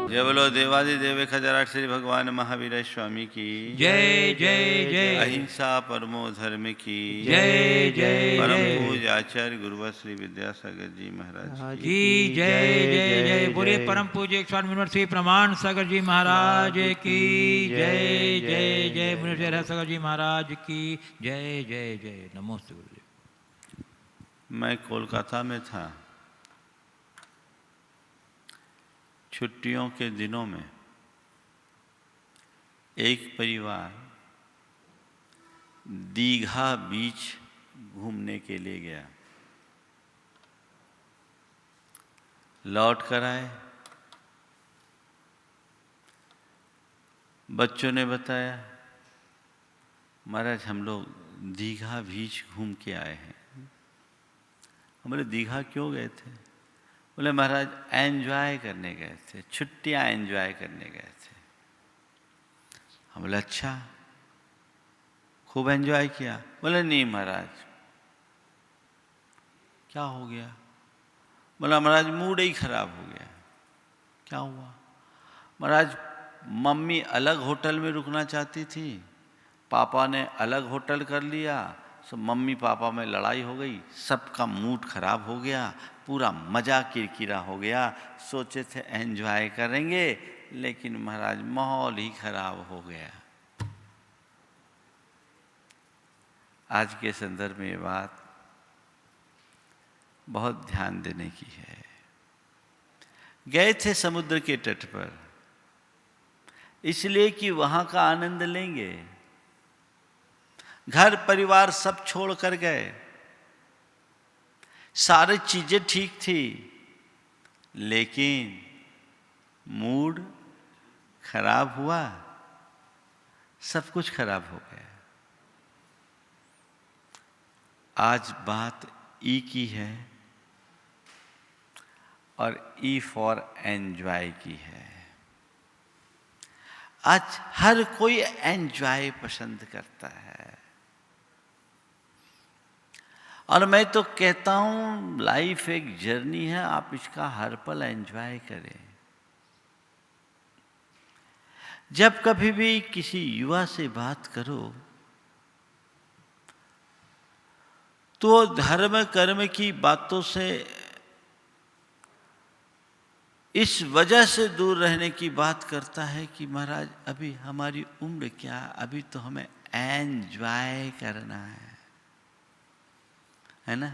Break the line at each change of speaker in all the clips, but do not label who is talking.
जय बोलो देवादिदेव खजराट श्री भगवान महावीर स्वामी की
जय जय जय
अहिंसा परमो धर्म की
जय जय
परम
जय
पूज्य आचार्य गुरुवर श्री विद्यासागर जी महाराज की
जी जय जय जय बोले परम पूज्य स्वामी मुनिवर श्री प्रमाण सागर जी महाराज की जय जय जय मुनिवर सागर जी महाराज की जय जय जय। नमोस्तु गुरुदेव।
मैं कोलकाता में था। छुट्टियों के दिनों में एक परिवार दीघा बीच घूमने के लिए गया। लौट कर आए। बच्चों ने बताया, महाराज हम लोग दीघा बीच घूम के आए हैं। हम बोले दीघा क्यों गए थे? बोले महाराज एंजॉय करने गए थे, छुट्टियां एंजॉय करने गए थे। हम बोले अच्छा, खूब एंजॉय किया? बोले नहीं महाराज। क्या हो गया? बोला महाराज मूड ही खराब हो गया। क्या हुआ? महाराज मम्मी अलग होटल में रुकना चाहती थी, पापा ने अलग होटल कर लिया, सब मम्मी पापा में लड़ाई हो गई, सबका मूड खराब हो गया, पूरा मज़ा किरकिरा हो गया। सोचे थे एंजॉय करेंगे, लेकिन महाराज माहौल ही खराब हो गया। आज के संदर्भ में ये बात बहुत ध्यान देने की है। गए थे समुद्र के तट पर इसलिए कि वहां का आनंद लेंगे। घर परिवार सब छोड़ कर गए, सारी चीजें ठीक थी, लेकिन मूड खराब हुआ, सब कुछ खराब हो गया। आज बात ई की है और ई फॉर एंजॉय की है। आज हर कोई एंजॉय पसंद करता है, और मैं तो कहता हूं लाइफ एक जर्नी है, आप इसका हर पल एंजॉय करें। जब कभी भी किसी युवा से बात करो तो धर्म कर्म की बातों से इस वजह से दूर रहने की बात करता है कि महाराज अभी हमारी उम्र क्या, अभी तो हमें एंजॉय करना है ना?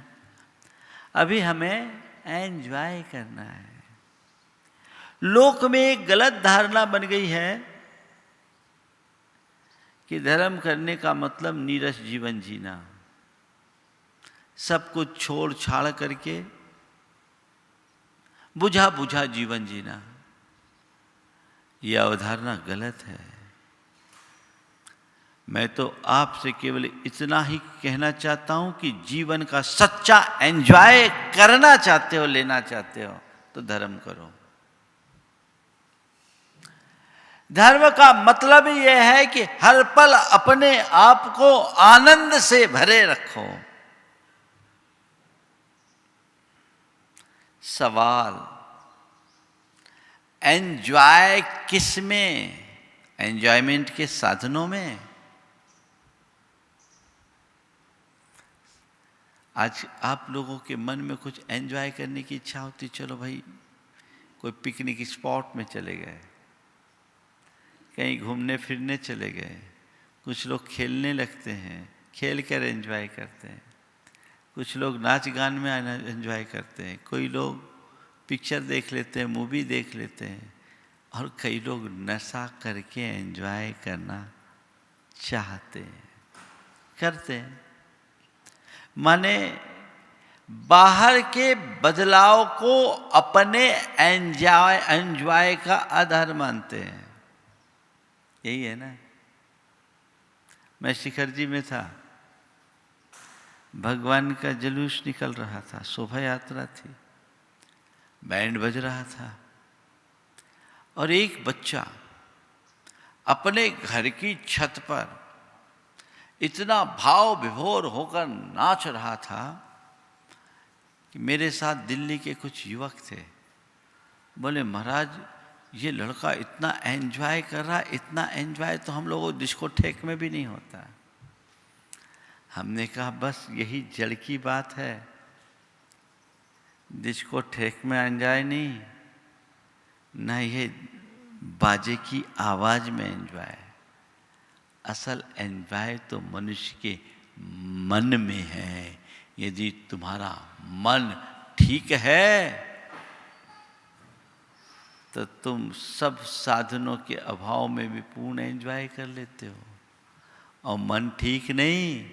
अभी हमें एंजॉय करना है। लोक में एक गलत धारणा बन गई है कि धर्म करने का मतलब नीरस जीवन जीना, सब कुछ छोड़ छाड़ करके बुझा बुझा जीवन जीना। यह अवधारणा गलत है। मैं तो आपसे केवल इतना ही कहना चाहता हूं कि जीवन का सच्चा एंजॉय करना चाहते हो, लेना चाहते हो, तो धर्म करो। धर्म का मतलब यह है कि हर पल अपने आप को आनंद से भरे रखो। सवाल एंजॉय किस में? एंजॉयमेंट के साधनों में। आज आप लोगों के मन में कुछ एंजॉय करने की इच्छा होती, चलो भाई कोई पिकनिक स्पॉट में चले गए, कहीं घूमने फिरने चले गए। कुछ लोग खेलने लगते हैं, खेल कर एंजॉय करते हैं। कुछ लोग नाच गान में एंजॉय करते हैं। कोई लोग पिक्चर देख लेते हैं, मूवी देख लेते हैं, और कई लोग नशा करके एंजॉय करना चाहते हैं, करते हैं। माने बाहर के बदलाव को अपने एंजॉय का आधार मानते हैं। यही है ना? मैं शिखर जी में था, भगवान का जुलूस निकल रहा था, शोभा यात्रा थी, बैंड बज रहा था, और एक बच्चा अपने घर की छत पर इतना भाव विभोर होकर नाच रहा था कि मेरे साथ दिल्ली के कुछ युवक थे। बोले महाराज ये लड़का इतना एंजॉय कर रहा, इतना एंजॉय तो हम लोगों डिस्को ठेक में भी नहीं होता। हमने कहा बस यही जड़ की बात है, डिस्को ठेक में एंजॉय नहीं, ना ये बाजे की आवाज में एंजॉय। असल एंजॉय तो मनुष्य के मन में है। यदि तुम्हारा मन ठीक है तो तुम सब साधनों के अभाव में भी पूर्ण एंजॉय कर लेते हो, और मन ठीक नहीं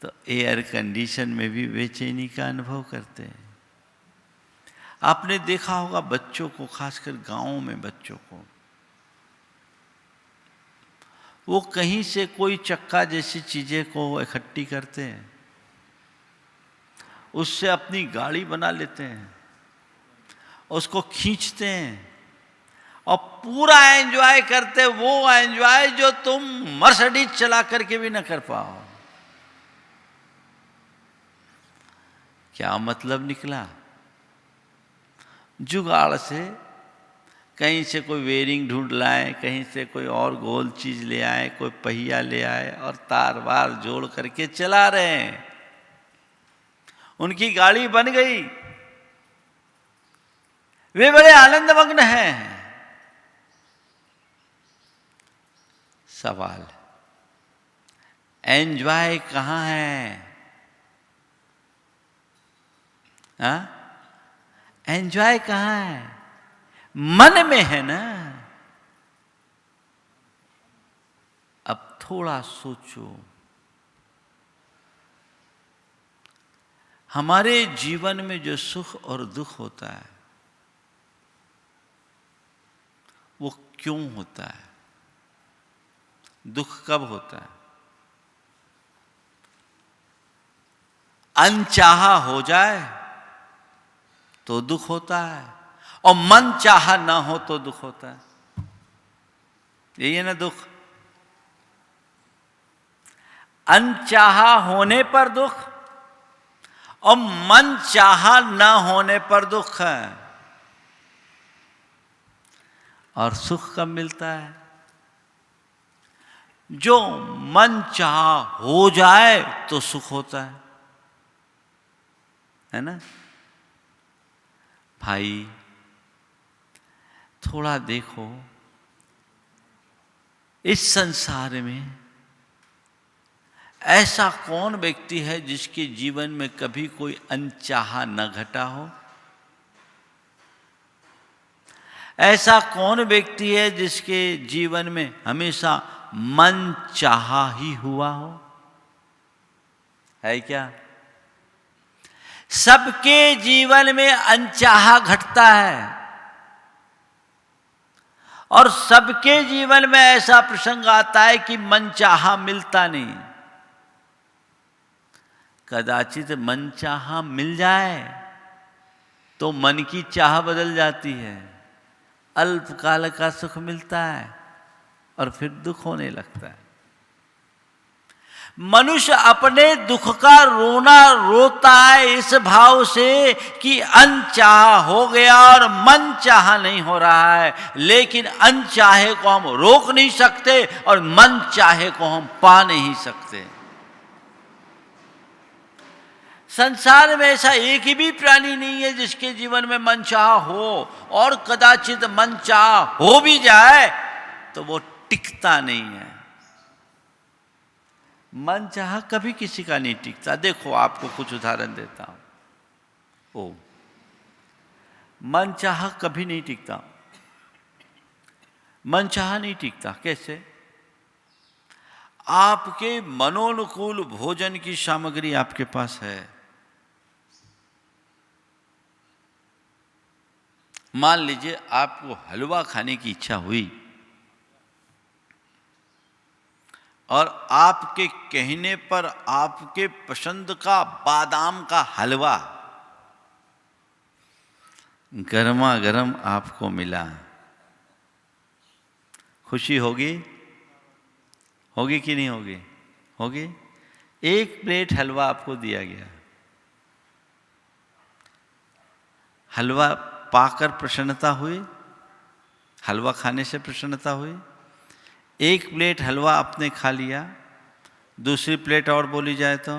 तो एयर कंडीशन में भी बेचैनी का अनुभव करते हैं। आपने देखा होगा बच्चों को, खासकर गांवों में बच्चों को, वो कहीं से कोई चक्का जैसी चीजें को इकट्ठी करते हैं, उससे अपनी गाड़ी बना लेते हैं, उसको खींचते हैं और पूरा एंजॉय करते, वो एंजॉय जो तुम मर्सिडीज चला करके भी ना कर पाओ। क्या मतलब निकला? जुगाड़ से कहीं से कोई वेयरिंग ढूंढ लाए, कहीं से कोई और गोल चीज ले आए, कोई पहिया ले आए और तार वार जोड़ करके चला रहे हैं। उनकी गाड़ी बन गई, वे बड़े आनंद मग्न हैं। सवाल, एंजॉय कहां है? एंजॉय कहां है? मन में है ना। अब थोड़ा सोचो, हमारे जीवन में जो सुख और दुख होता है वो क्यों होता है? दुख कब होता है? अनचाहा हो जाए तो दुख होता है, और मन चाहा ना हो तो दुख होता है। यही है ना दुख। अनचाहा होने पर दुख और मन चाहा ना होने पर दुख है। और सुख कब मिलता है? जो मन चाह हो जाए तो सुख होता है ना भाई? थोड़ा देखो, इस संसार में ऐसा कौन व्यक्ति है जिसके जीवन में कभी कोई अनचाहा न घटा हो? ऐसा कौन व्यक्ति है जिसके जीवन में हमेशा मन चाहा ही हुआ हो? है क्या? सबके जीवन में अनचाहा घटता है, और सबके जीवन में ऐसा प्रसंग आता है कि मन चाहा मिलता नहीं। कदाचित मन चाहा मिल जाए तो मन की चाह बदल जाती है, अल्पकाल का सुख मिलता है और फिर दुख होने लगता है। मनुष्य अपने दुख का रोना रोता है इस भाव से कि अनचाहा हो गया और मन चाहा नहीं हो रहा है। लेकिन अनचाहे को हम रोक नहीं सकते और मन चाहे को हम पा नहीं सकते। संसार में ऐसा एक भी प्राणी नहीं है जिसके जीवन में मन चाह हो, और कदाचित मन चाह हो भी जाए तो वो टिकता नहीं है। मन चाह कभी किसी का नहीं टिकता। देखो, आपको कुछ उदाहरण देता हूं। मन चाह कभी नहीं टिकता। मन चाह नहीं टिकता। कैसे? आपके मनोनुकूल भोजन की सामग्री आपके पास है। मान लीजिए आपको हलवा खाने की इच्छा हुई और आपके कहने पर आपके पसंद का बादाम का हलवा गर्मा गर्म आपको मिला, खुशी होगी? होगी कि नहीं होगी? होगी। एक प्लेट हलवा आपको दिया गया, हलवा पाकर प्रसन्नता हुई? हलवा खाने से प्रसन्नता हुई? एक प्लेट हलवा आपने खा लिया, दूसरी प्लेट और बोली जाए तो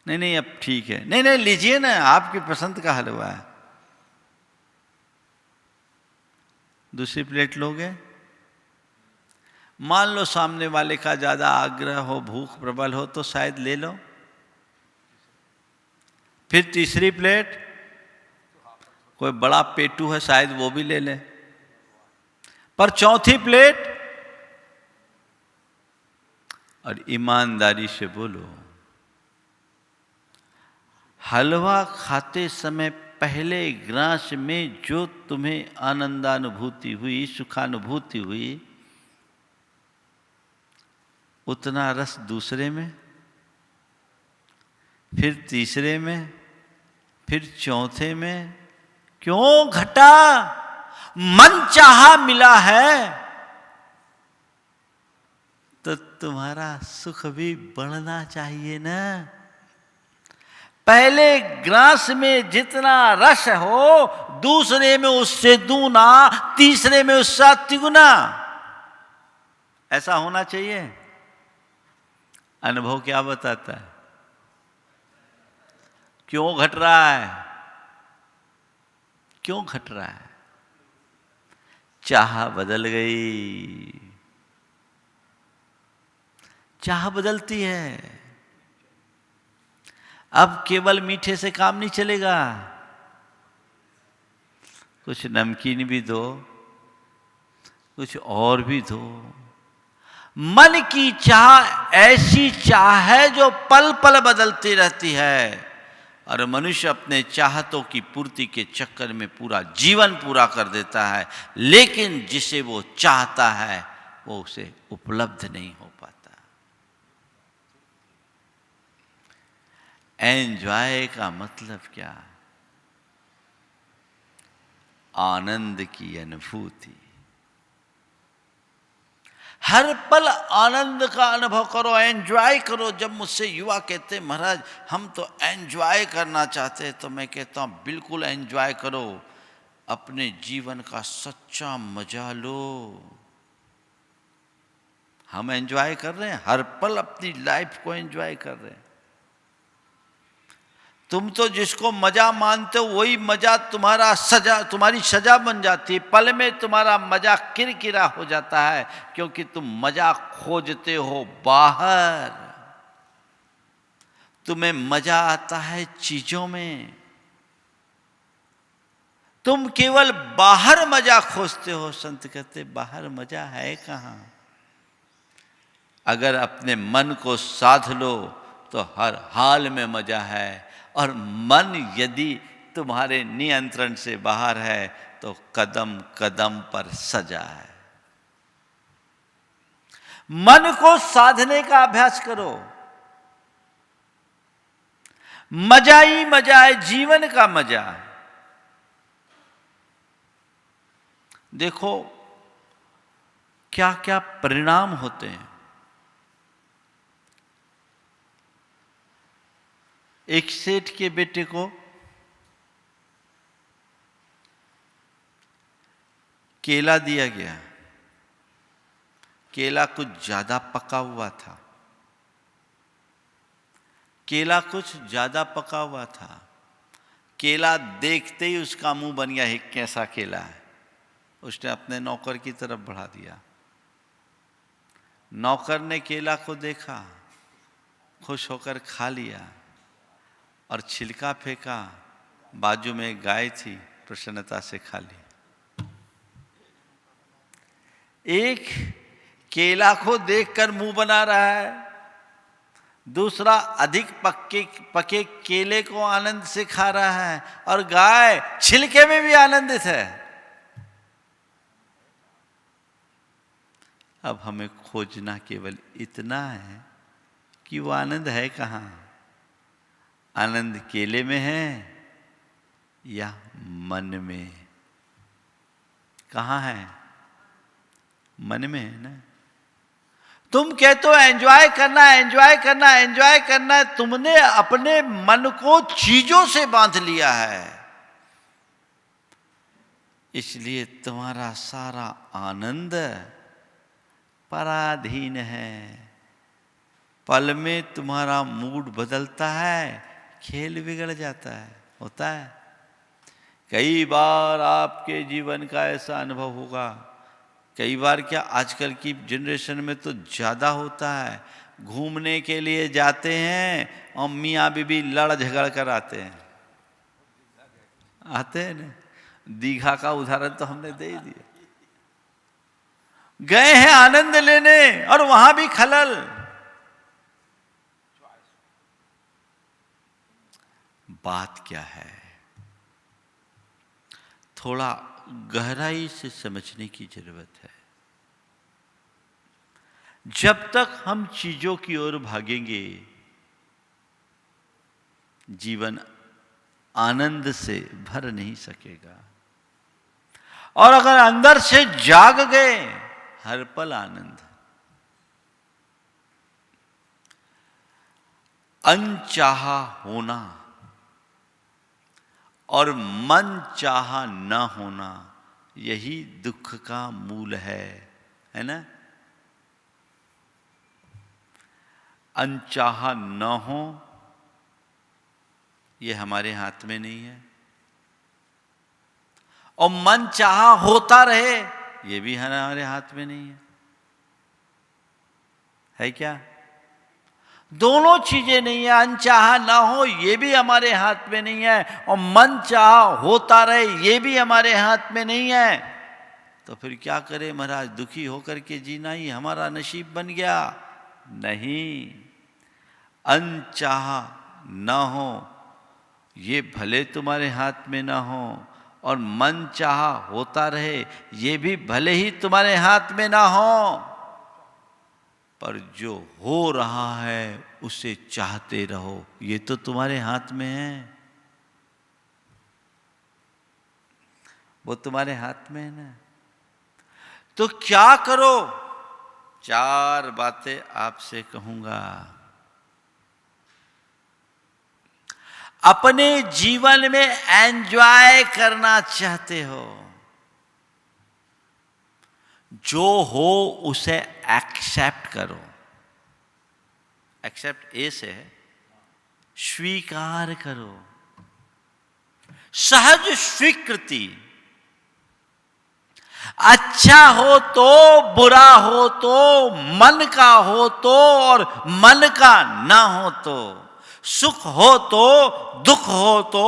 नहीं नहीं अब ठीक है, नहीं नहीं लीजिए ना, आपकी पसंद का हलवा है। दूसरी प्लेट लोगे? मान लो सामने वाले का ज्यादा आग्रह हो, भूख प्रबल हो तो शायद ले लो। फिर तीसरी प्लेट, कोई बड़ा पेटू है शायद वो भी ले ले। पर चौथी प्लेट, और ईमानदारी से बोलो, हलवा खाते समय पहले ग्रास में जो तुम्हें आनंदानुभूति हुई, सुखानुभूति हुई, उतना रस दूसरे में, फिर तीसरे में, फिर चौथे में क्यों घटा? मन चाहा मिला है तो तुम्हारा सुख भी बढ़ना चाहिए ना। पहले ग्रास में जितना रस हो, दूसरे में उससे दूना, तीसरे में उससे तिगुना, ऐसा होना चाहिए। अनुभव क्या बताता है? क्यों घट रहा है? क्यों घट रहा है? चाह बदल गई। चाह बदलती है। अब केवल मीठे से काम नहीं चलेगा, कुछ नमकीन भी दो, कुछ और भी दो। मन की चाह ऐसी चाह है जो पल पल बदलती रहती है, और मनुष्य अपने चाहतों की पूर्ति के चक्कर में पूरा जीवन पूरा कर देता है, लेकिन जिसे वो चाहता है वो उसे उपलब्ध नहीं हो पाता। एंजॉय का मतलब क्या? आनंद की अनुभूति। हर पल आनंद का अनुभव करो, एंजॉय करो। जब मुझसे युवा कहते महाराज हम तो एंजॉय करना चाहते हैं, तो मैं कहता हूं बिल्कुल एंजॉय करो, अपने जीवन का सच्चा मजा लो। हम एंजॉय कर रहे हैं, हर पल अपनी लाइफ को एंजॉय कर रहे हैं। तुम तो जिसको मजा मानते हो वही मजा तुम्हारा सजा, तुम्हारी सजा बन जाती है। पल में तुम्हारा मजा किरकिरा हो जाता है, क्योंकि तुम मजा खोजते हो बाहर। तुम्हें मजा आता है चीजों में, तुम केवल बाहर मजा खोजते हो। संत कहते बाहर मजा है कहां? अगर अपने मन को साध लो तो हर हाल में मजा है, और मन यदि तुम्हारे नियंत्रण से बाहर है तो कदम कदम पर सजा है। मन को साधने का अभ्यास करो। मजा ही मजा है, जीवन का मजा। देखो क्या क्या परिणाम होते हैं। एक सेठ के बेटे को केला दिया गया। केला कुछ ज्यादा पका हुआ था। केला कुछ ज्यादा पका हुआ था। केला देखते ही उसका मुंह बन गया, एक कैसा केला है। उसने अपने नौकर की तरफ बढ़ा दिया। नौकर ने केला को देखा, खुश होकर खा लिया और छिलका फेंका। बाजू में एक गाय थी, प्रसन्नता से खा ली। एक केला को देखकर मुंह बना रहा है, दूसरा अधिक पके केले को आनंद से खा रहा है, और गाय छिलके में भी आनंदित है। अब हमें खोजना केवल इतना है कि वो आनंद है कहाँ? आनंद केले में है या मन में? कहाँ है? मन में है ना। तुम कहते हो एंजॉय करना है, एंजॉय करना है, एंजॉय करना है। तुमने अपने मन को चीजों से बांध लिया है। इसलिए तुम्हारा सारा आनंद पराधीन है। पल में तुम्हारा मूड बदलता है, खेल बिगड़ जाता है, होता है। कई बार आपके जीवन का ऐसा अनुभव होगा, कई बार क्या आजकल की जनरेशन में तो ज़्यादा होता है, घूमने के लिए जाते हैं और मियाँ बीबी लड़ झगड़ कर आते हैं ना। दीघा का उदाहरण तो हमने दे ही दिया। गए हैं आनंद लेने और वहां भी खलल। बात क्या है, थोड़ा गहराई से समझने की जरूरत है। जब तक हम चीजों की ओर भागेंगे, जीवन आनंद से भर नहीं सकेगा। और अगर अंदर से जाग गए, हर पल आनंद। अनचाहा होना और मन चाहा न होना, यही दुख का मूल है ना। अनचाहा न हो, ये हमारे हाथ में नहीं है, और मन चाहा होता रहे, ये भी हमारे हाथ में नहीं है क्या? दोनों चीजें नहीं है। अनचाहा ना हो ये भी हमारे हाथ में नहीं है, और मन चाहा होता रहे ये भी हमारे हाथ में नहीं है। तो फिर क्या करें महाराज, दुखी होकर के जीना ही हमारा नसीब बन गया? नहीं, अनचाहा ना हो ये भले तुम्हारे हाथ में ना हो, और मन चाहा होता रहे ये भी भले ही तुम्हारे हाथ में ना हो, पर जो हो रहा है उसे चाहते रहो, ये तो तुम्हारे हाथ में है। वो तुम्हारे हाथ में है ना। तो क्या करो? 4 बातें आपसे कहूंगा। अपने जीवन में एंजॉय करना चाहते हो, जो हो उसे एक्सेप्ट करो। एक्सेप्ट ए से है, स्वीकार करो। सहज स्वीकृति। अच्छा हो तो, बुरा हो तो, मन का हो तो और मन का ना हो तो, सुख हो तो, दुख हो तो,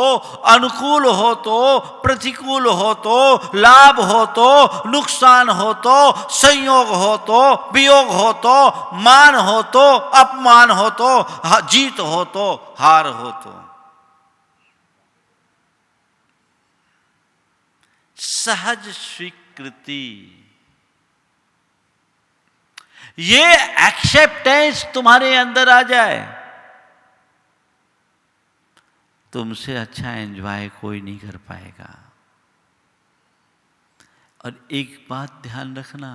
अनुकूल हो तो, प्रतिकूल हो तो, लाभ हो तो, नुकसान हो तो, संयोग हो तो, वियोग हो तो, मान हो तो, अपमान हो तो, जीत हो तो, हार हो तो। सहज स्वीकृति, ये एक्सेप्टेंस तुम्हारे अंदर आ जाए, तुमसे अच्छा एंजॉय कोई नहीं कर पाएगा। और एक बात ध्यान रखना,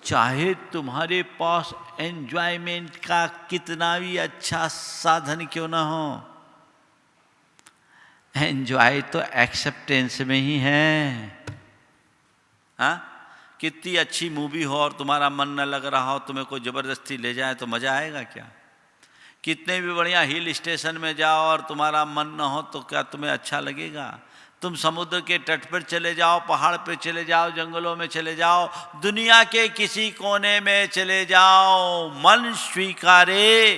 चाहे तुम्हारे पास एंजॉयमेंट का कितना भी अच्छा साधन क्यों ना हो, एंजॉय तो एक्सेप्टेंस में ही है। हाँ, कितनी अच्छी मूवी हो और तुम्हारा मन न लग रहा हो, तुम्हें कोई जबरदस्ती ले जाए तो मजा आएगा क्या? कितने भी बढ़िया हिल स्टेशन में जाओ और तुम्हारा मन न हो तो क्या तुम्हें अच्छा लगेगा? तुम समुद्र के तट पर चले जाओ, पहाड़ पर चले जाओ, जंगलों में चले जाओ, दुनिया के किसी कोने में चले जाओ, मन स्वीकारे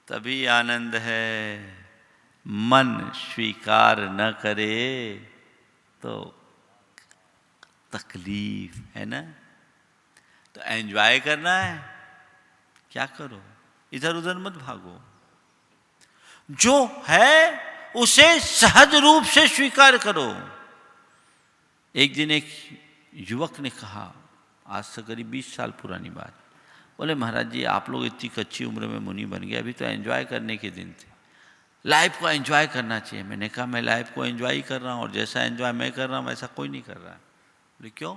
तभी आनंद है। मन स्वीकार न करे तो तकलीफ है ना। तो एंजॉय करना है, क्या करो? इधर उधर मत भागो, जो है उसे सहज रूप से स्वीकार करो। एक दिन एक युवक ने कहा, आज से करीब 20 साल पुरानी बात, बोले महाराज जी आप लोग इतनी कच्ची उम्र में मुनि बन गए, अभी तो एंजॉय करने के दिन थे, लाइफ को एंजॉय करना चाहिए। मैंने कहा मैं लाइफ को एंजॉय कर रहा हूँ, और जैसा एंजॉय मैं कर रहा हूँ वैसा कोई नहीं कर रहा है। बोले क्यों?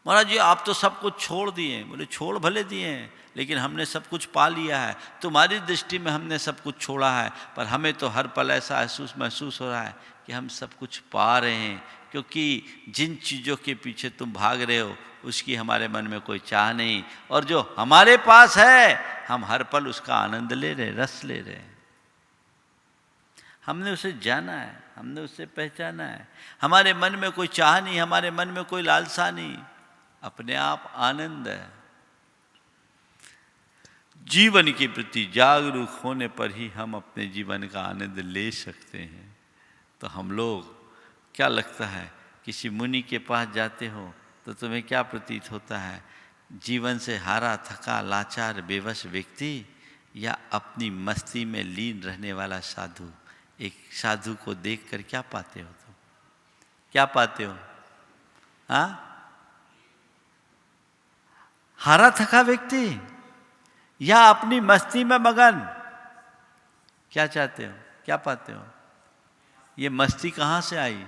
महाराज जी आप तो सब कुछ छोड़ दिए। बोले छोड़ भले दिए हैं, लेकिन हमने सब कुछ पा लिया है। तुम्हारी दृष्टि में हमने सब कुछ छोड़ा है, पर हमें तो हर पल ऐसा महसूस हो रहा है कि हम सब कुछ पा रहे हैं, क्योंकि जिन चीज़ों के पीछे तुम भाग रहे हो उसकी हमारे मन में कोई चाह नहीं, और जो हमारे पास है हम हर पल उसका आनंद ले रहे, रस ले रहे हैं। हमने उसे जाना है, हमने उसे पहचाना है। हमारे मन में कोई चाह नहीं, हमारे मन में कोई लालसा नहीं, अपने आप आनंद है। जीवन के प्रति जागरूक होने पर ही हम अपने जीवन का आनंद ले सकते हैं। तो हम लोग, क्या लगता है, किसी मुनि के पास जाते हो तो तुम्हें क्या प्रतीत होता है? जीवन से हारा थका लाचार बेबस व्यक्ति, या अपनी मस्ती में लीन रहने वाला साधु? एक साधु को देखकर क्या पाते हो तुम? क्या पाते हो? हाँ, हारा थका व्यक्ति या अपनी मस्ती में मगन? क्या चाहते हो, क्या पाते हो? ये मस्ती कहाँ से आई?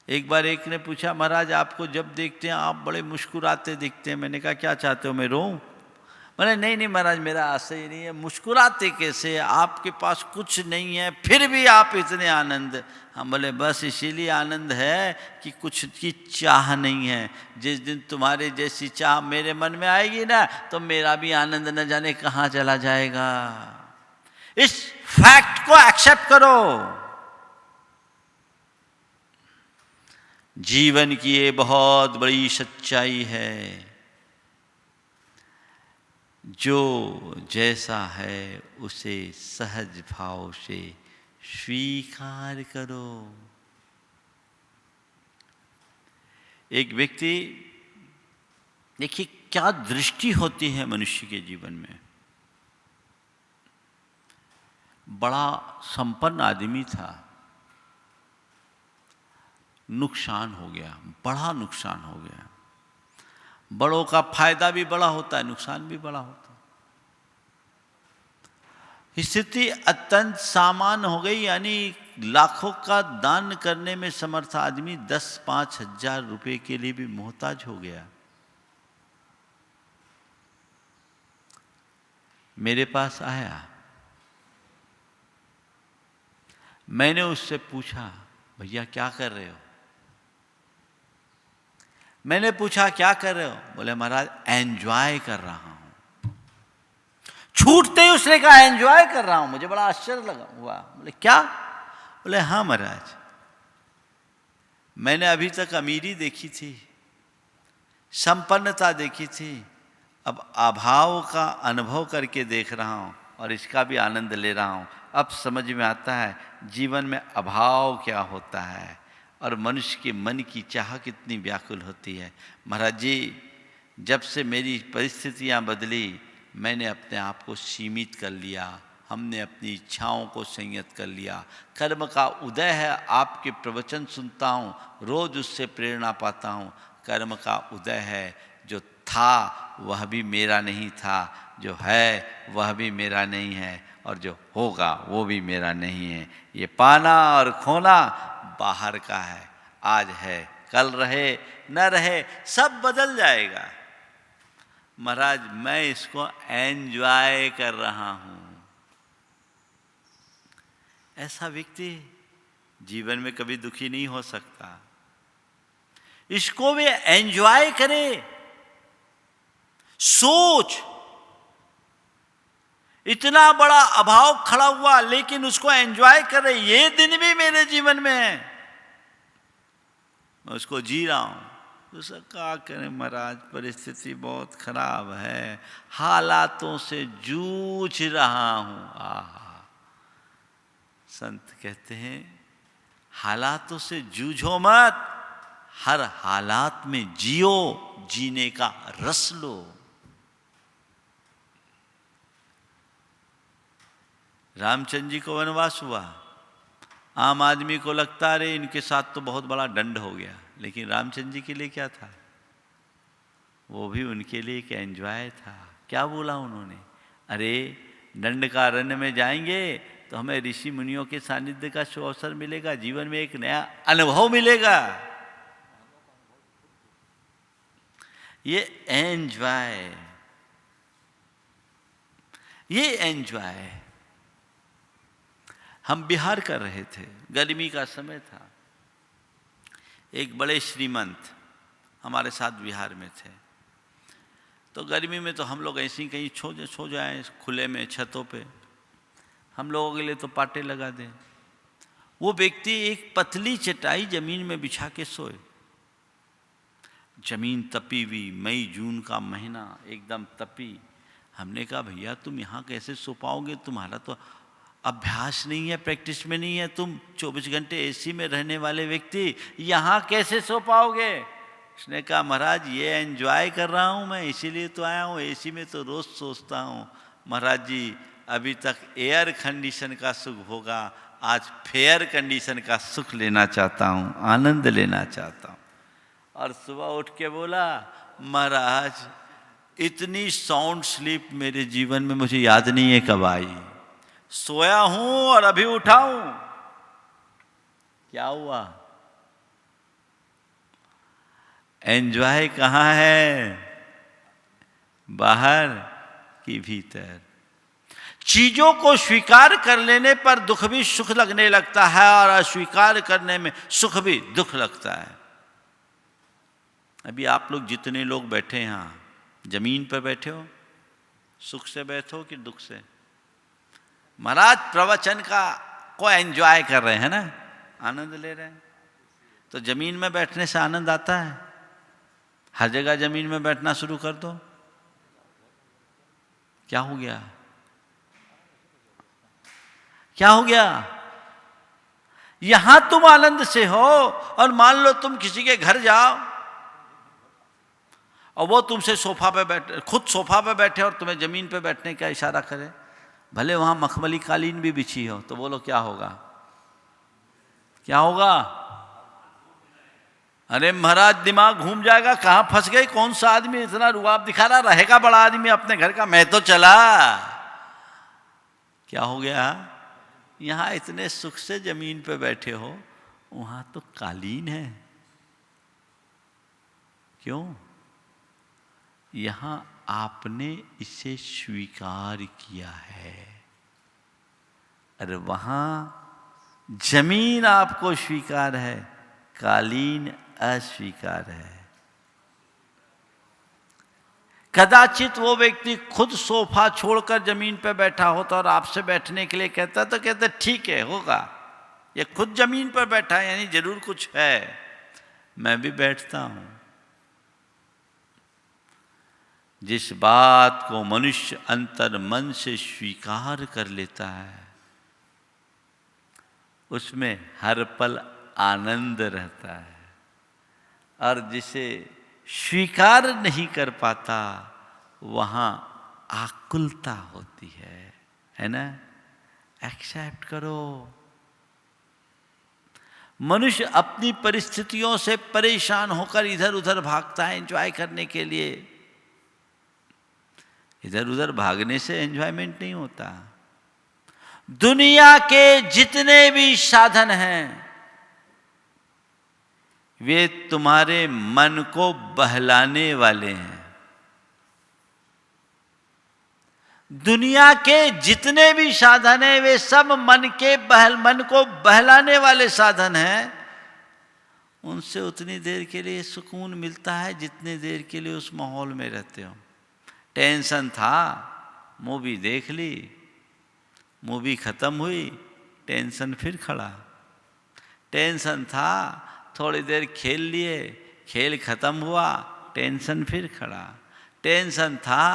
एक बार एक ने पूछा, महाराज आपको जब देखते हैं आप बड़े मुस्कुराते दिखते हैं। मैंने कहा क्या चाहते हो, मैं रोऊं? बोले नहीं नहीं महाराज, मेरा आशय नहीं है। मुस्कुराते कैसे? आपके पास कुछ नहीं है फिर भी आप इतने आनंद। हम बोले बस इसीलिए आनंद है कि कुछ की चाह नहीं है। जिस दिन तुम्हारे जैसी चाह मेरे मन में आएगी ना, तो मेरा भी आनंद न जाने कहाँ चला जाएगा। इस फैक्ट को एक्सेप्ट करो। जीवन की ये बहुत बड़ी सच्चाई है। जो जैसा है उसे सहज भाव से स्वीकार करो। एक व्यक्ति, देखिए क्या दृष्टि होती है मनुष्य के जीवन में। बड़ा संपन्न आदमी था, नुकसान हो गया, बड़ा नुकसान हो गया। बड़ों का फायदा भी बड़ा होता है, नुकसान भी बड़ा होता है। स्थिति अत्यंत सामान्य हो गई, यानी लाखों का दान करने में समर्थ आदमी 10-5 हजार रुपए के लिए भी मोहताज हो गया। मेरे पास आया, मैंने उससे पूछा भैया क्या कर रहे हो? मैंने पूछा क्या कर रहे हो? बोले महाराज एंजॉय कर रहा हूं। छूटते ही उसने कहा एंजॉय कर रहा हूं। मुझे बड़ा आश्चर्य लगा हुआ। बोले क्या? बोले हाँ महाराज, मैंने अभी तक अमीरी देखी थी, संपन्नता देखी थी, अब अभाव का अनुभव करके देख रहा हूं और इसका भी आनंद ले रहा हूं। अब समझ में आता है जीवन में अभाव क्या होता है और मनुष्य के मन की चाह कितनी व्याकुल होती है। महाराज जी, जब से मेरी परिस्थितियां बदली, मैंने अपने आप को सीमित कर लिया, हमने अपनी इच्छाओं को संयत कर लिया। कर्म का उदय है, आपके प्रवचन सुनता हूँ, रोज उससे प्रेरणा पाता हूँ। कर्म का उदय है, जो था वह भी मेरा नहीं था, जो है वह भी मेरा नहीं है, और जो होगा वो भी मेरा नहीं है। ये पाना और खोना बाहर का है। आज है, कल रहे न रहे, सब बदल जाएगा। महाराज मैं इसको एंजॉय कर रहा हूं। ऐसा व्यक्ति जीवन में कभी दुखी नहीं हो सकता। इसको वे एंजॉय करे। सोच, इतना बड़ा अभाव खड़ा हुआ लेकिन उसको एंजॉय कर रहे। ये दिन भी मेरे जीवन में है, मैं उसको जी रहा हूं। उसका क्या करें महाराज, परिस्थिति बहुत खराब है, हालातों से जूझ रहा हूं। आहा, संत कहते हैं हालातों से जूझो मत, हर हालात में जियो, जीने का रस लो। रामचंद्र जी को वनवास हुआ। आम आदमी को लगता है इनके साथ तो बहुत बड़ा दंड हो गया, लेकिन रामचंद्र जी के लिए क्या था? वो भी उनके लिए एक एंजॉय था। क्या बोला उन्होंने? अरे दंडकारण्य में जाएंगे तो हमें ऋषि मुनियों के सानिध्य का अवसर मिलेगा, जीवन में एक नया अनुभव मिलेगा। ये एंजॉय, ये एंजॉय। हम बिहार कर रहे थे, गर्मी का समय था। एक बड़े श्रीमंत हमारे साथ बिहार में थे। तो गर्मी में तो हम लोग ऐसे ही कहीं सो जाएं खुले में छतों पे, हम लोगों के लिए तो पाटे लगा दें। वो व्यक्ति एक पतली चटाई जमीन में बिछा के सोए। जमीन तपी हुई, मई जून का महीना एकदम तपी। हमने कहा भैया तुम यहाँ कैसे सो पाओगे, तुम्हारा तो अभ्यास नहीं है, प्रैक्टिस में नहीं है, तुम 24 घंटे एसी में रहने वाले व्यक्ति यहाँ कैसे सो पाओगे। उसने कहा महाराज ये एंजॉय कर रहा हूँ मैं, इसीलिए तो आया हूँ, एसी में तो रोज सोचता हूँ। महाराज जी अभी तक एयर कंडीशन का सुख होगा, आज फेयर कंडीशन का सुख लेना चाहता हूँ, आनंद लेना चाहता हूँ। और सुबह उठ के बोला महाराज इतनी साउंड स्लीप मेरे जीवन में मुझे याद नहीं है कब आई, सोया हूं और अभी उठा हूं। क्या हुआ? एंजॉय कहाँ है, बाहर कि भीतर। चीजों को स्वीकार कर लेने पर दुख भी सुख लगने लगता है और अस्वीकार करने में सुख भी दुख लगता है। अभी आप लोग जितने लोग बैठे हैं यहाँ, जमीन पर बैठे हो, सुख से बैठो कि दुख से? महाराज प्रवचन को एंजॉय कर रहे हैं ना, आनंद ले रहे हैं। तो जमीन में बैठने से आनंद आता है? हर जगह जमीन में बैठना शुरू कर दो। क्या हो गया? क्या हो गया? यहां तुम आनंद से हो और मान लो तुम किसी के घर जाओ और वो तुमसे सोफा पे बैठे, खुद सोफा पे बैठे और तुम्हें जमीन पे बैठने का इशारा करे, भले वहां मखमली कालीन भी बिछी हो, तो बोलो क्या होगा? क्या होगा? अरे महाराज दिमाग घूम जाएगा, कहां फंस गए, कौन सा आदमी इतना रुआब दिखा रहा, रहेगा बड़ा आदमी अपने घर का, मैं तो चला। क्या हो गया? यहां इतने सुख से जमीन पे बैठे हो, वहां तो कालीन है। क्यों? यहां आपने इसे स्वीकार किया है, अरे वहां जमीन आपको स्वीकार है, कालीन अस्वीकार है। कदाचित वो व्यक्ति खुद सोफा छोड़कर जमीन पर बैठा होता और आपसे बैठने के लिए कहता तो कहते ठीक है होगा, ये खुद जमीन पर बैठा है यानी जरूर कुछ है, मैं भी बैठता हूं। जिस बात को मनुष्य अंतर मन से स्वीकार कर लेता है उसमें हर पल आनंद रहता है, और जिसे स्वीकार नहीं कर पाता वहां आकुलता होती है ना? एक्सेप्ट करो। मनुष्य अपनी परिस्थितियों से परेशान होकर इधर उधर भागता है एंजॉय करने के लिए। इधर उधर भागने से एंजॉयमेंट नहीं होता। दुनिया के जितने भी साधन हैं वे तुम्हारे मन को बहलाने वाले हैं। दुनिया के जितने भी साधन हैं वे सब मन को बहलाने वाले साधन हैं। उनसे उतनी देर के लिए सुकून मिलता है जितनी देर के लिए उस माहौल में रहते हो। टेंशन था, मूवी देख ली, मूवी खत्म हुई, टेंशन फिर खड़ा। टेंशन था, थोड़ी देर खेल लिए, खेल खत्म हुआ, टेंशन फिर खड़ा। टेंशन था,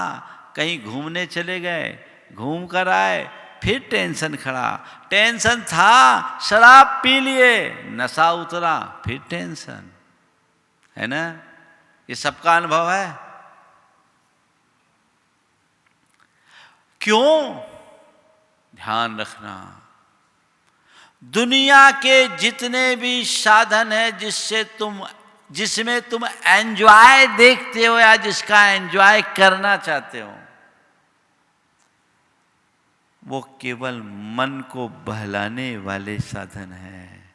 कहीं घूमने चले गए, घूम कर आए, फिर टेंशन खड़ा। टेंशन था, शराब पी लिए, नशा उतरा, फिर टेंशन। है ना? ये सबका अनुभव है। क्यों? ध्यान रखना, दुनिया के जितने भी साधन हैं जिसमें तुम एंजॉय देखते हो या जिसका एंजॉय करना चाहते हो, वो केवल मन को बहलाने वाले साधन हैं।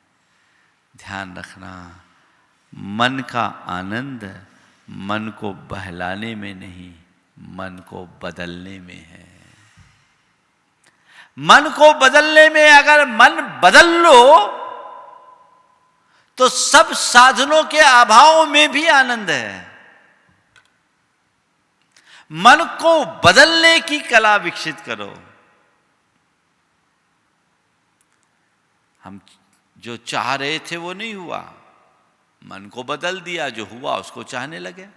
ध्यान रखना, मन का आनंद मन को बहलाने में नहीं, मन को बदलने में है। मन को बदलने में अगर मन बदल लो तो सब साधनों के अभाव में भी आनंद है। मन को बदलने की कला विकसित करो। हम जो चाह रहे थे वो नहीं हुआ, मन को बदल दिया, जो हुआ उसको चाहने लगे।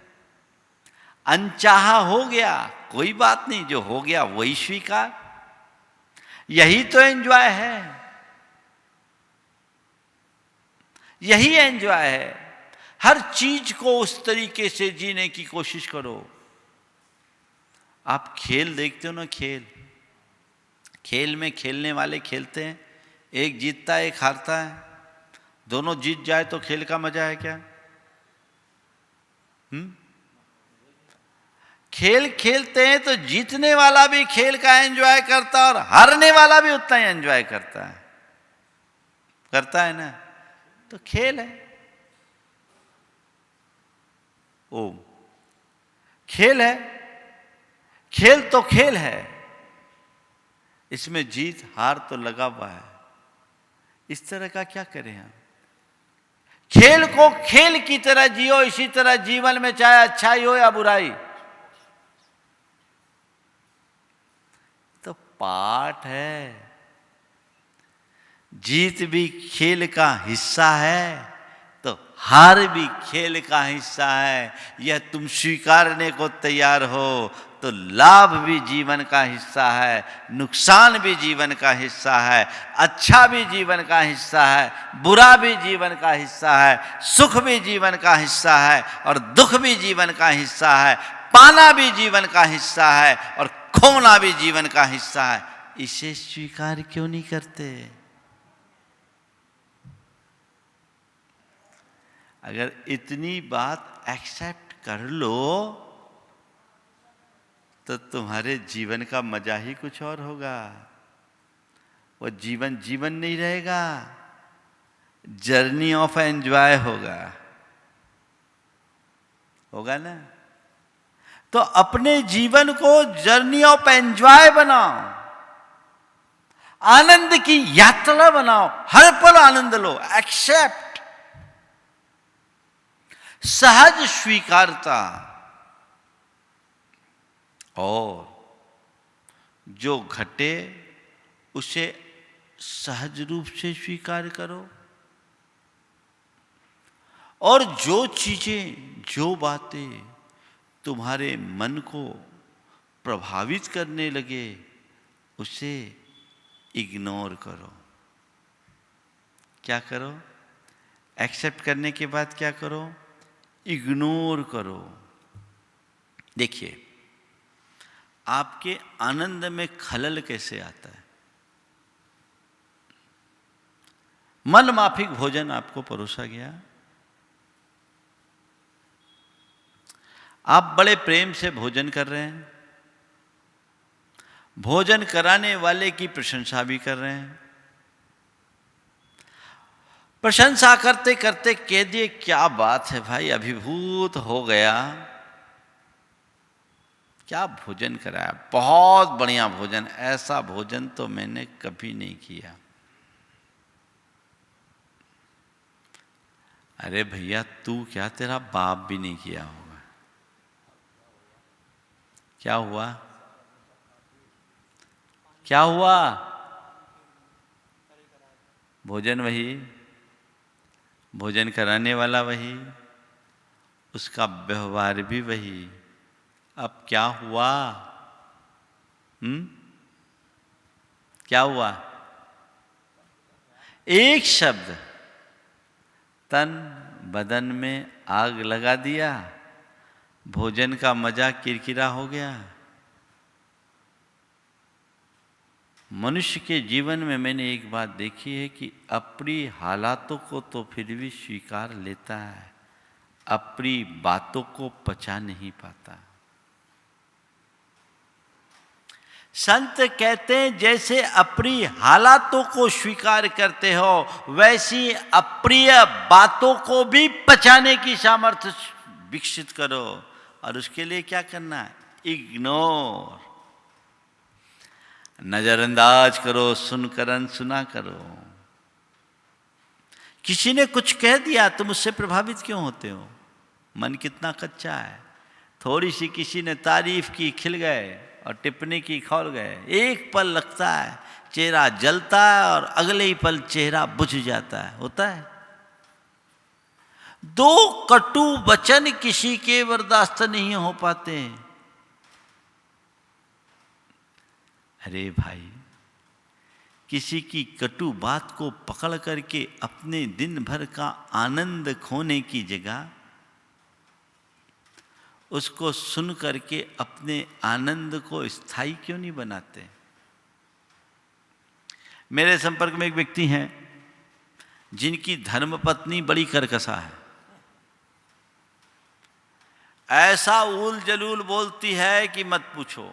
अनचाहा हो गया, कोई बात नहीं, जो हो गया वही स्वीकार। यही तो एंजॉय है, यही एंजॉय है। हर चीज को उस तरीके से जीने की कोशिश करो। आप खेल देखते हो ना, खेल में खेलने वाले खेलते हैं, एक जीतता है एक हारता है, दोनों जीत जाए तो खेल का मजा है क्या? खेल खेलते हैं तो जीतने वाला भी खेल का एंजॉय करता है और हारने वाला भी उतना ही एंजॉय करता है ना। तो खेल है, खेल है, खेल तो खेल है, इसमें जीत हार तो लगा हुआ है। इस तरह का क्या करें हम? खेल को खेल की तरह जियो। इसी तरह जीवन में चाहे अच्छाई हो या बुराई, तो पाठ है। जीत भी खेल का हिस्सा है तो हार भी खेल का हिस्सा है। यह तुम स्वीकारने को तैयार हो तो लाभ भी जीवन का हिस्सा है, नुकसान भी जीवन का हिस्सा है, अच्छा भी जीवन का हिस्सा है, बुरा भी जीवन का हिस्सा है, सुख भी जीवन का हिस्सा है और दुख भी जीवन का हिस्सा है, पाना भी जीवन का हिस्सा है और खोना भी जीवन का हिस्सा है। इसे स्वीकार क्यों नहीं करते? अगर इतनी बात एक्सेप्ट कर लो तो तुम्हारे जीवन का मजा ही कुछ और होगा। वो जीवन जीवन नहीं रहेगा, जर्नी ऑफ एंजॉय होगा ना। तो अपने जीवन को जर्नी ऑफ एंजॉय बनाओ, आनंद की यात्रा बनाओ, हर पल आनंद लो। एक्सेप्ट, सहज स्वीकारता, और जो घटे उसे सहज रूप से स्वीकार करो। और जो चीजें, जो बातें तुम्हारे मन को प्रभावित करने लगे उसे इग्नोर करो। क्या करो? एक्सेप्ट करने के बाद क्या करो? इग्नोर करो। देखिए, आपके आनंद में खलल कैसे आता है? मन माफिक भोजन आपको परोसा गया, आप बड़े प्रेम से भोजन कर रहे हैं, भोजन कराने वाले की प्रशंसा भी कर रहे हैं, प्रशंसा करते करते कह दिए क्या बात है भाई, अभिभूत हो गया, क्या भोजन कराया, बहुत बढ़िया भोजन, ऐसा भोजन तो मैंने कभी नहीं किया। अरे भैया तू क्या, तेरा बाप भी नहीं किया होगा। क्या हुआ? क्या हुआ? भोजन वही, भोजन कराने वाला वही, उसका व्यवहार भी वही। अब क्या हुआ? क्या हुआ? एक शब्द तन बदन में आग लगा दिया, भोजन का मजा किरकिरा हो गया। मनुष्य के जीवन में मैंने एक बात देखी है कि अपनी हालातों को तो फिर भी स्वीकार लेता है, अपनी बातों को पचा नहीं पाता। संत कहते हैं जैसे अपनी हालातों को स्वीकार करते हो वैसी अप्रिय बातों को भी पचाने की सामर्थ्य विकसित करो। और उसके लिए क्या करना है? इग्नोर। नजरअंदाज करो, सुनकर अनसुना करो। किसी ने कुछ कह दिया तुम उससे प्रभावित क्यों होते हो? मन कितना कच्चा है। थोड़ी सी किसी ने तारीफ की, खिल गए, और टिप्पणी की, खौल गए। एक पल लगता है, चेहरा जलता है, और अगले ही पल चेहरा बुझ जाता है। होता है। दो कटु वचन किसी के बर्दाश्त नहीं हो पाते। अरे भाई, किसी की कटु बात को पकड़ करके अपने दिन भर का आनंद खोने की जगह उसको सुन करके अपने आनंद को स्थायी क्यों नहीं बनाते? मेरे संपर्क में एक व्यक्ति हैं जिनकी धर्मपत्नी बड़ी करकसा है। ऐसा उल जलूल बोलती है कि मत पूछो,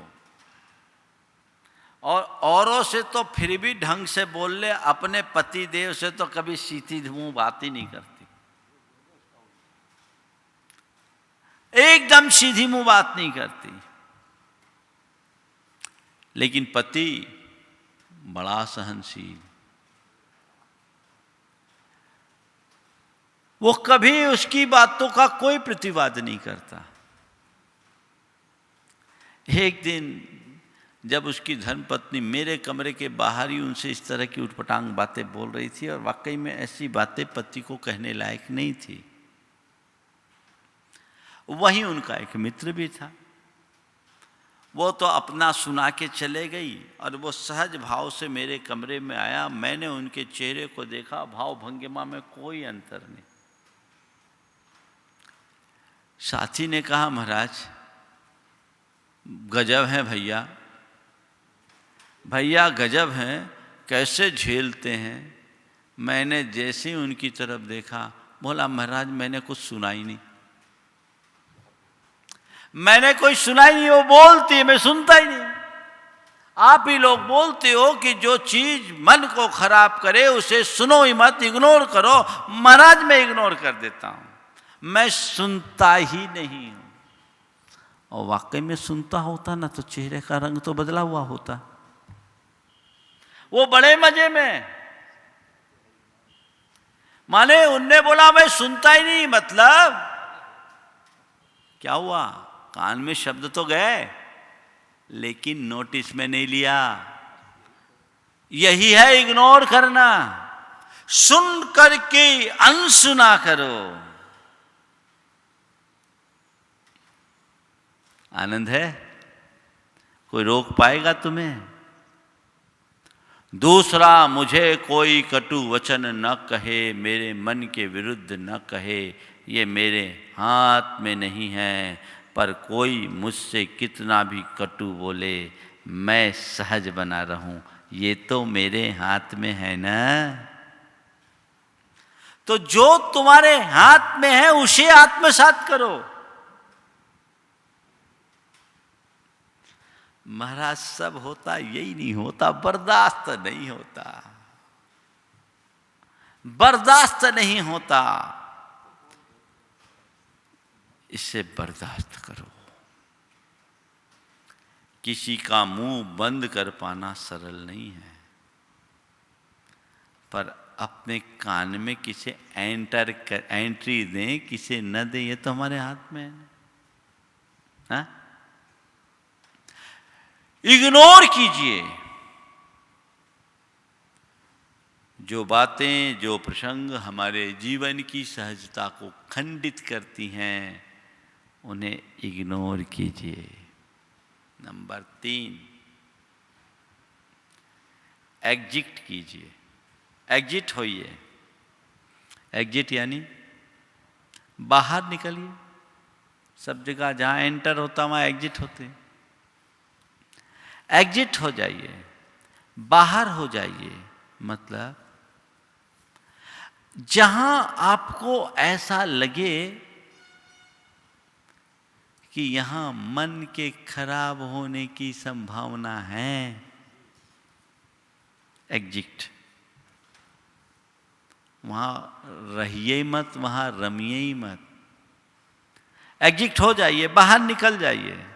और औरों से तो फिर भी ढंग से बोल ले, अपने पति देव से तो कभी सीधी मुंह बात ही नहीं करती। एकदम सीधी मुंह बात नहीं करती। लेकिन पति बड़ा सहनशील। वो कभी उसकी बातों का कोई प्रतिवाद नहीं करता। एक दिन जब उसकी धर्मपत्नी मेरे कमरे के बाहर ही उनसे इस तरह की उटपटांग बातें बोल रही थी, और वाकई में ऐसी बातें पति को कहने लायक नहीं थी। वहीं उनका एक मित्र भी था। वो तो अपना सुना के चले गई, और वो सहज भाव से मेरे कमरे में आया। मैंने उनके चेहरे को देखा, भाव भंगिमा में कोई अंतर नहीं। साथी ने कहा, महाराज गजब है भैया, भैया गजब हैं, कैसे झेलते हैं। मैंने जैसे ही उनकी तरफ देखा, बोला महाराज मैंने कुछ सुना ही नहीं, मैंने कोई सुना ही नहीं। वो बोलती है, मैं सुनता ही नहीं। आप ही लोग बोलते हो कि जो चीज मन को खराब करे उसे सुनो ही मत, इग्नोर करो। महाराज मैं इग्नोर कर देता हूं, मैं सुनता ही नहीं हूं। और वाकई में सुनता होता ना तो चेहरे का रंग तो बदला हुआ होता। वो बड़े मजे में, माने उनने बोला मैं सुनता ही नहीं, मतलब क्या हुआ? कान में शब्द तो गए, लेकिन नोटिस में नहीं लिया। यही है इग्नोर करना। सुन करके अनसुना करो। आनंद है? कोई रोक पाएगा तुम्हें? दूसरा, मुझे कोई कटु वचन न कहे, मेरे मन के विरुद्ध न कहे, ये मेरे हाथ में नहीं है। पर कोई मुझसे कितना भी कटु बोले, मैं सहज बना रहूं, ये तो मेरे हाथ में है ना। तो जो तुम्हारे हाथ में है उसे आत्मसात करो। महाराज सब होता, यही नहीं होता, बर्दाश्त नहीं होता, बर्दाश्त नहीं होता। इसे बर्दाश्त करो। किसी का मुंह बंद कर पाना सरल नहीं है, पर अपने कान में किसे एंट्री दें, किसे न दें, ये तो हमारे हाथ में है। हाँ? इग्नोर कीजिए। जो बातें, जो प्रसंग हमारे जीवन की सहजता को खंडित करती हैं, उन्हें इग्नोर कीजिए। नंबर 3, एग्जिट कीजिए। एग्जिट होइए। एग्जिट यानी बाहर निकलिए। सब जगह जहां एंटर होता वहां एग्जिट होते हैं। एग्जिट हो जाइए, बाहर हो जाइए। मतलब जहां आपको ऐसा लगे कि यहां मन के खराब होने की संभावना है, एग्जिट। वहां रहिए मत, वहां रमिए ही मत। एग्जिट हो जाइए, बाहर निकल जाइए।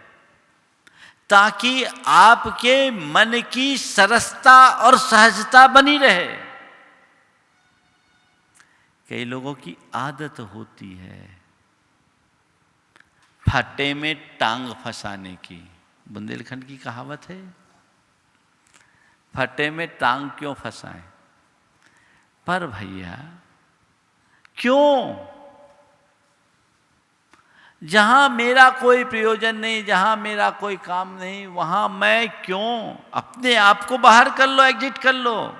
ताकि आपके मन की सरसता और सहजता बनी रहे। कई लोगों की आदत होती है फटे में टांग फंसाने की। बुंदेलखंड की कहावत है, फटे में टांग क्यों फंसाएं। पर भैया क्यों? जहां मेरा कोई प्रयोजन नहीं, जहां मेरा कोई काम नहीं, वहां मैं क्यों? अपने आप को बाहर कर लो, एग्जिट कर लो।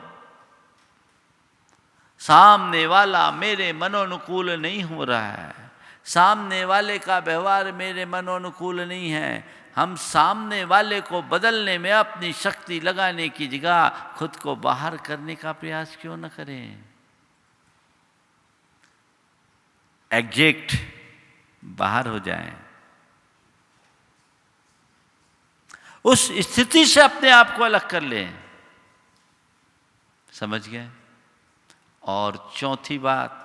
सामने वाला मेरे मनोनुकूल नहीं हो रहा है, सामने वाले का व्यवहार मेरे मनोनुकूल नहीं है। हम सामने वाले को बदलने में अपनी शक्ति लगाने की जगह खुद को बाहर करने का प्रयास क्यों न करें। एग्जिट, बाहर हो जाएं, उस स्थिति से अपने आप को अलग कर लें। समझ गए? और चौथी बात,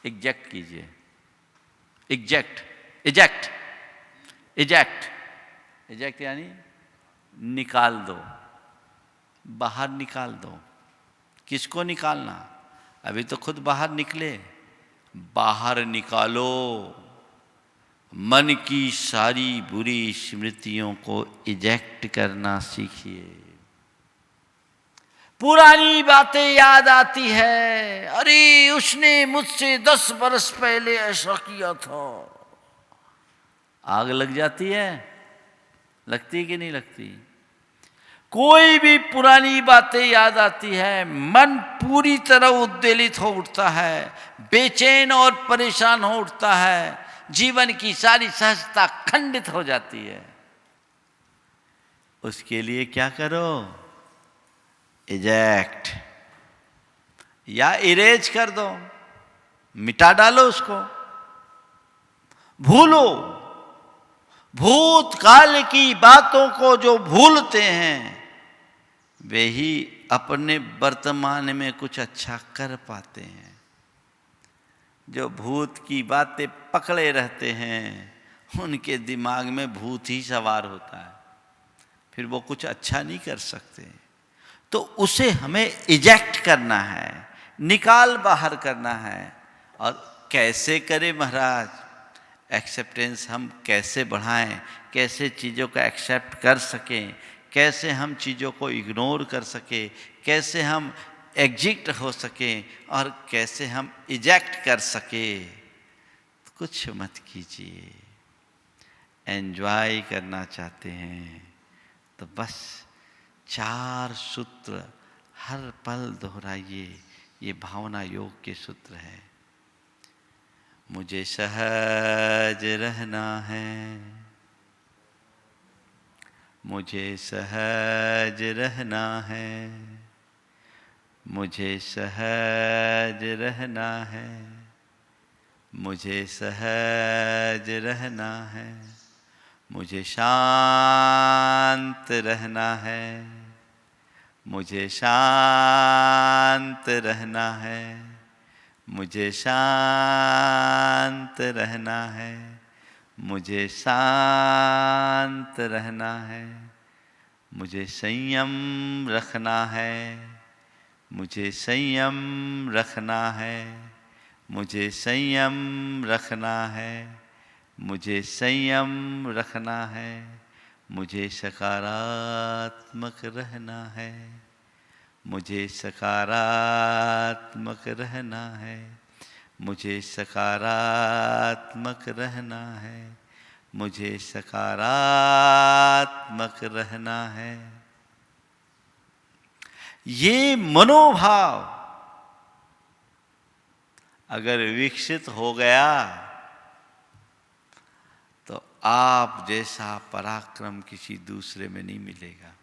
एग्जेक्ट कीजिए। एग्जेक्ट, इजेक्ट, इजेक्ट, इजेक्ट यानी निकाल दो, बाहर निकाल दो। किसको निकालना? अभी तो खुद बाहर निकले। बाहर निकालो, मन की सारी बुरी स्मृतियों को इजेक्ट करना सीखिए। पुरानी बातें याद आती है, अरे उसने मुझसे 10 बरस पहले ऐसा किया था। आग लग जाती है, लगती कि नहीं लगती? कोई भी पुरानी बातें याद आती है, मन पूरी तरह उद्वेलित हो उठता है, बेचैन और परेशान हो उठता है, जीवन की सारी सहजता खंडित हो जाती है। उसके लिए क्या करो? इजेक्ट या इरेज कर दो, मिटा डालो उसको, भूलो। भूतकाल की बातों को जो भूलते हैं वे ही अपने वर्तमान में कुछ अच्छा कर पाते हैं। जो भूत की बातें पकड़े रहते हैं उनके दिमाग में भूत ही सवार होता है, फिर वो कुछ अच्छा नहीं कर सकते। तो उसे हमें इजेक्ट करना है, निकाल बाहर करना है। और कैसे करें महाराज? एक्सेप्टेंस हम कैसे बढ़ाएं, कैसे चीज़ों का एक्सेप्ट कर सकें, कैसे हम चीज़ों को इग्नोर कर सकें, कैसे हम एग्जिट हो सकें और कैसे हम इजेक्ट कर सकें। कुछ मत कीजिए। एंजॉय करना चाहते हैं तो बस 4 सूत्र हर पल दोहराइए। ये भावना योग के सूत्र है। मुझे सहज रहना है, मुझे सहज रहना है, मुझे सहज रहना है, मुझे सहज रहना है, मुझे शांत रहना है, मुझे शांत रहना है, मुझे शांत रहना है, मुझे शांत रहना है, मुझे संयम रखना है, मुझे संयम रखना है, मुझे संयम रखना है, मुझे संयम रखना है, मुझे सकारात्मक रहना है, मुझे सकारात्मक रहना है, मुझे सकारात्मक रहना है, मुझे सकारात्मक रहना है। ये मनोभाव अगर विकसित हो गया तो आप जैसा पराक्रम किसी दूसरे में नहीं मिलेगा।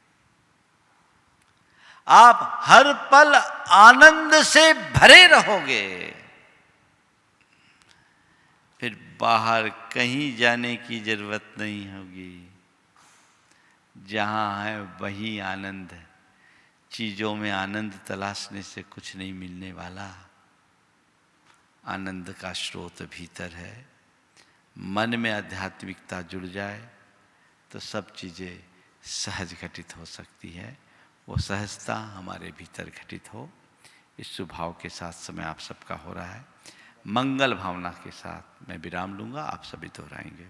आप हर पल आनंद से भरे रहोगे। फिर बाहर कहीं जाने की जरूरत नहीं होगी। जहां है वही आनंद है। चीजों में आनंद तलाशने से कुछ नहीं मिलने वाला। आनंद का स्रोत भीतर है। मन में आध्यात्मिकता जुड़ जाए, तो सब चीज़ें सहज घटित हो सकती है। वो सहजता हमारे भीतर घटित हो, इस स्वभाव के साथ समय आप सबका हो रहा है। मंगल भावना के साथ मैं विराम लूँगा, आप सभी दोहराएंगे।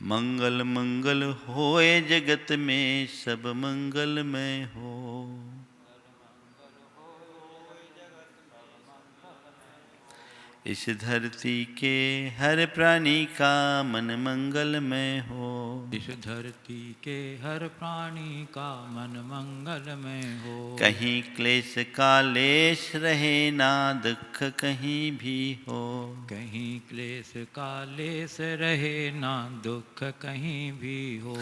मंगल मंगल होए जगत में, सब मंगलमय हो। इस धरती के हर प्राणी का मन मंगलमय हो।
इस धरती के हर प्राणी का मन मंगलमय हो।
कहीं क्लेश का लेश रहे ना, दुख कहीं भी हो।
कहीं क्लेश का लेस रहे ना, दुख कहीं भी हो।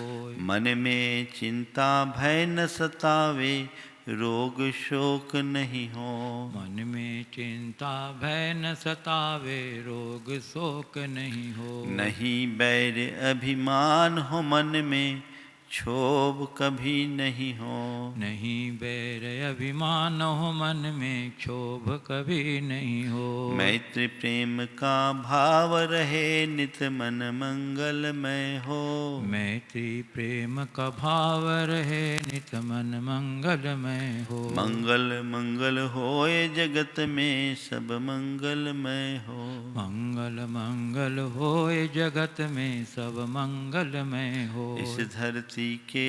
मन में चिंता भय न सतावे, रोग शोक नहीं हो।
मन में चिंता भय न सतावे, रोग शोक नहीं हो।
नहीं बैर अभिमान हो मन में, क्षोभ कभी नहीं हो।
नहीं बैर अभिमान हो मन में, क्षोभ कभी नहीं हो।
मैत्री प्रेम का भाव रहे, नित मन मंगलमय हो।
मैत्री प्रेम का भाव रहे, नित मन मंगलमय हो।
मंगल मंगल होए जगत में, सब मंगलमय हो।
मंगल मंगल होए जगत में, सब मंगलमय हो।
इस धरती के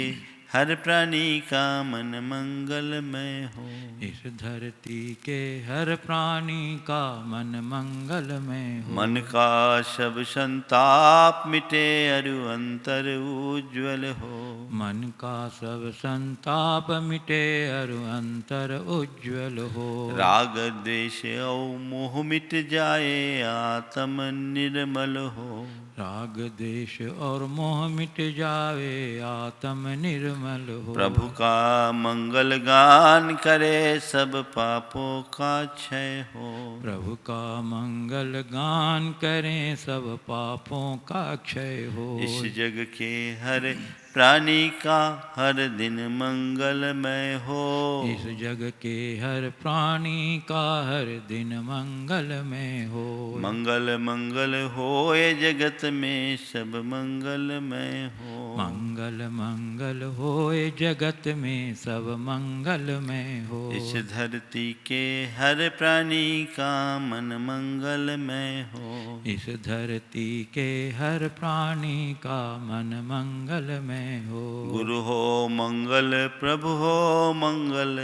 हर प्राणी का मन मंगलमय हो।
इस धरती के हर प्राणी का मन मंगलमय हो।
मन का सब संताप मिटे, अरु अंतर उज्ज्वल हो।
मन का सब संताप मिटे, अरु अंतर उज्ज्वल हो।
राग द्वेष और मोह मिट जाए, आत्म निर्मल हो।
राग द्वेष और मोह मिट जावे, आत्म निर्मल हो।
प्रभु का मंगल गान करे, सब पापों का क्षय हो।
प्रभु का मंगल गान करें, सब पापों का क्षय हो।
इस जग के हर प्राणी का हर दिन मंगलमय हो।
इस जग के हर प्राणी का हर दिन मंगलमय हो।
मंगल मंगल होए जगत में, सब मंगलमय हो।
मंगल मंगल होए जगत में, सब मंगलमय हो।
इस धरती के हर प्राणी का मन मंगलमय हो।
इस धरती के हर प्राणी का मन मंगलमय हो।
गुरु हो मंगल, प्रभु हो मंगल,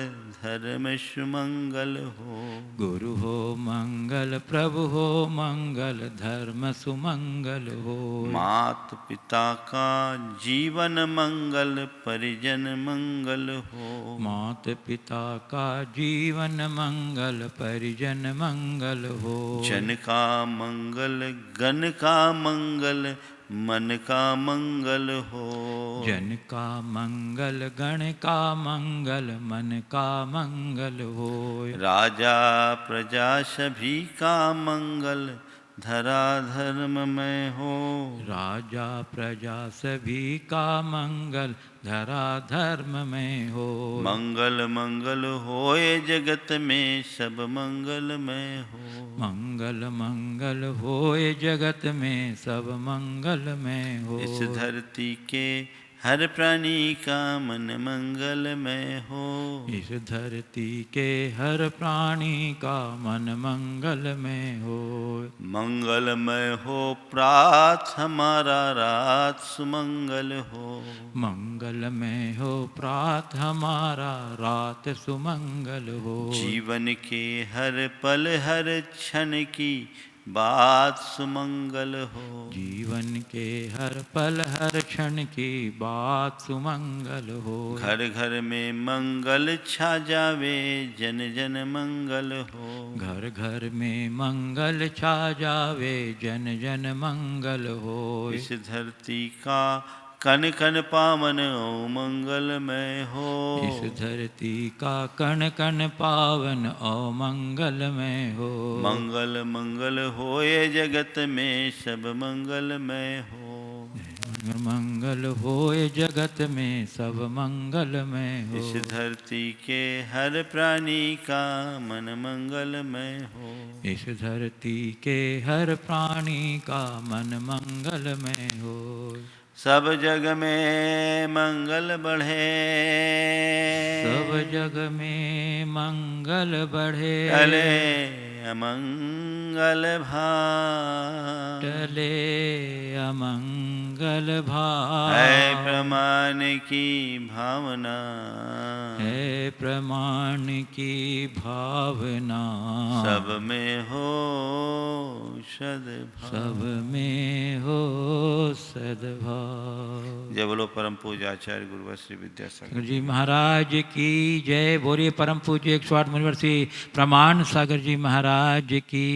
धर्म सुमंगल हो।
गुरु हो मंगल, प्रभु हो मंगल, धर्म सुमंगल हो।
मात पिता का जीवन मंगल, परिजन मंगल हो।
मात पिता का जीवन मंगल, परिजन मंगल हो।
जन का मंगल, गण का मंगल, मन का मंगल हो।
जन का मंगल, गण का मंगल, मन का मंगल हो।
राजा प्रजा सभी का मंगल, धरा धर्ममय हो।
राजा प्रजा सभी का मंगल, धरा धर्म में हो।
मंगल मंगल होए जगत में, सब मंगलमय हो।
मंगल मंगल होए जगत में, सब मंगलमय हो।
इस धरती के हर प्राणी का मन मंगलमय हो।
इस धरती के हर प्राणी का मन मंगलमय हो।
मंगलमय हो प्रात हमारा, रात सुमंगल हो।
मंगलमय हो प्रात हमारा, रात सुमंगल हो।
जीवन के हर पल हर क्षण की बात सुमंगल हो।
जीवन के हर पल हर क्षण की बात सुमंगल हो।
घर घर में मंगल छा जावे, जन जन मंगल हो।
घर घर में मंगल छा जावे, जन जन मंगल हो।
इस धरती का कन कन पावन ओ मंगलमय हो।
इस धरती का कण कण पावन और मंगलमय हो।
मंगल मंगल होए जगत में, सब मंगलमय हो।
मंगल होए जगत में, सब मंगलमय हो।
इस धरती के हर प्राणी का मन मंगलमय हो।
इस धरती के हर प्राणी का मन मंगलमय हो।
सब जग में मंगल बढ़े,
सब जग में मंगल बढ़े,
टले अमंगल भाव,
टले अमंगल भाव,
है प्रमाण की भावना,
है प्रमाण की भावना,
सब में हो सद्भाव,
सब में हो सद्भाव।
जय बोलो परम पूज्य आचार्य गुरुवर श्री विद्यासागर
जी महाराज की जय। बोलिए परम पूज्य 108 मुनिवर श्री प्रमाण सागर जी महाराज की।